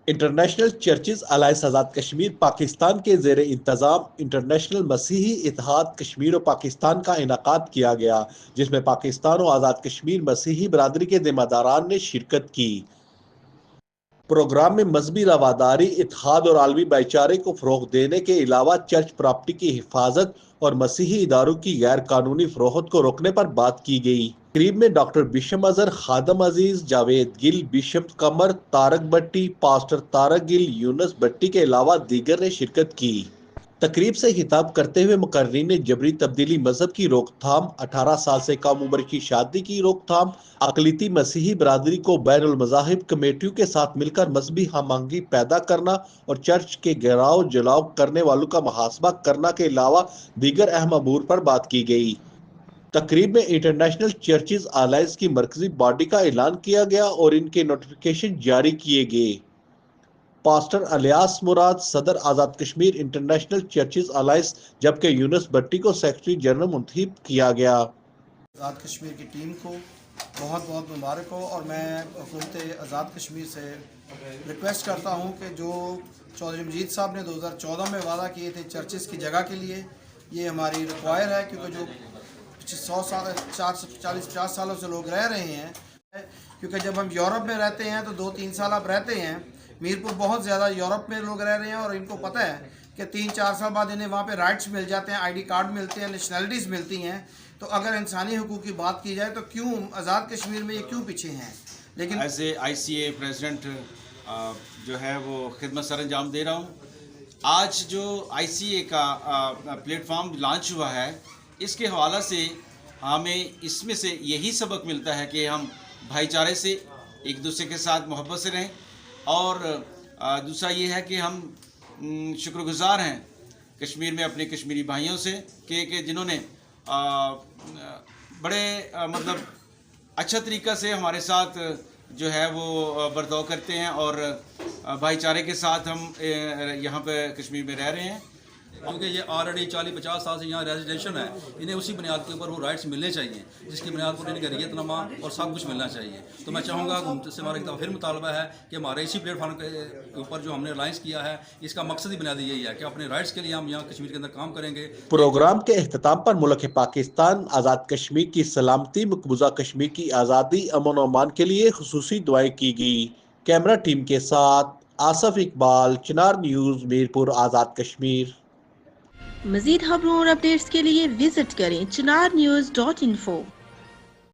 International churches alliance Azad Kashmir Pakistan کے زیر انتظام انٹرنیشنل مسیحی اتحاد کشمیر و پاکستان کا انعقاد کیا گیا، جس میں پاکستان و آزاد کشمیر مسیحی برادری کے ذمہ داران نے شرکت کی۔ پروگرام میں مذہبی رواداری، اتحاد اور عالمی بھائی چارے کو فروغ دینے کے علاوہ چرچ پراپرٹی کی حفاظت اور مسیحی اداروں کی غیر قانونی فروخت کو روکنے پر بات کی گئی۔ تقریب میں ڈاکٹر بشم اظہر، خادم عزیز، جاوید گل، بشپ قمر، طارق بٹی، پاسٹر طارق گل، یونس بٹی کے علاوہ دیگر نے شرکت کی۔ تقریب سے خطاب کرتے ہوئے مقررین نے جبری تبدیلی مذہب کی روک تھام، 18 سال سے کم عمر کی شادی کی روک تھام، اقلیتی مسیحی برادری کو بین المذاہب کمیٹیوں کے ساتھ مل کر مذہبی ہم آہنگی پیدا کرنا اور چرچ کے گراؤ جلاؤ کرنے والوں کا محاسبہ کرنا کے علاوہ دیگر اہم امور پر بات کی گئی۔ تقریب میں انٹرنیشنل چرچز الائنس کی مرکزی باڈی کا اعلان کیا گیا اور ان کے نوٹیفکیشن جاری کیے گئے۔ پاسٹر الیاس مراد صدر Azad Kashmir international churches alliance, جبکہ یونس بٹی کو سیکرٹری جنرل منتخب کیا گیا۔ آزاد کشمیر کی ٹیم کو بہت بہت مبارک ہو، اور میں حکومت آزاد کشمیر سے ریکویسٹ کرتا ہوں کہ جو چودھری مجید صاحب نے 2014 میں وعدہ کیے تھے چرچز کی جگہ کے لیے، یہ ہماری ریکوائر ہے، کیونکہ جو 100 سال 40-50 سالوں سے لوگ رہ رہے ہیں، کیونکہ جب ہم یورپ میں رہتے ہیں تو 2-3 سال آپ رہتے ہیں، میرپور بہت زیادہ یورپ میں لوگ رہ رہے ہیں، اور ان کو پتہ ہے کہ 3-4 سال بعد انہیں وہاں پہ رائٹس مل جاتے ہیں، ID کارڈ ملتے ہیں، نیشنلٹیز ملتی ہیں۔ تو اگر انسانی حقوق کی بات کی جائے تو کیوں آزاد کشمیر میں یہ کیوں پیچھے ہیں؟ لیکن ایز اے ICA پریزیڈنٹ جو ہے وہ خدمت سر انجام دے رہا ہوں۔ آج جو ICA کا پلیٹ فارم لانچ ہوا ہے، اس کے حوالہ سے ہمیں اس میں سے یہی سبق ملتا ہے کہ ہم بھائی چارے سے ایک دوسرے کے ساتھ محبت سے رہیں، اور دوسرا یہ ہے کہ ہم شکر گزار ہیں کشمیر میں اپنے کشمیری بھائیوں سے کہ جنہوں نے بڑے مطلب اچھا طریقہ سے ہمارے ساتھ جو ہے وہ برتاؤ کرتے ہیں، اور بھائی چارے کے ساتھ ہم یہاں پہ کشمیر میں رہ رہے ہیں، کیونکہ یہ آلریڈی 40-50 سال سے یہاں ریزیڈینشن ہے۔ انہیں اسی بنیاد کے اوپر وہ رائٹس ملنے چاہیے، جس کی بنیاد پر ان کا ریت نامہ اور سب کچھ ملنا چاہیے۔ تو میں چاہوں گا حکومت سے ہمارا ایک دفعہ پھر مطالبہ ہے کہ ہمارے اسی پلیٹ فارم کے اوپر جو ہم نے الائنس کیا ہے، اس کا مقصد ہی بنیادی یہی ہے کہ اپنے رائٹس کے لیے ہم یہاں کشمیر کے اندر کام کریں گے۔ پروگرام کے اختتام پر ملک پاکستان آزاد کشمیر کی سلامتی، مقبوضہ کشمیر کی آزادی، امن و امان کے لیے خصوصی دعائیں کی گئی۔ کیمرہ ٹیم کے ساتھ آصف اقبال، چنار نیوز، میرپور آزاد کشمیر۔ مزید خبروں اور اپڈیٹس کے لیے وزٹ کریں chinarnews.info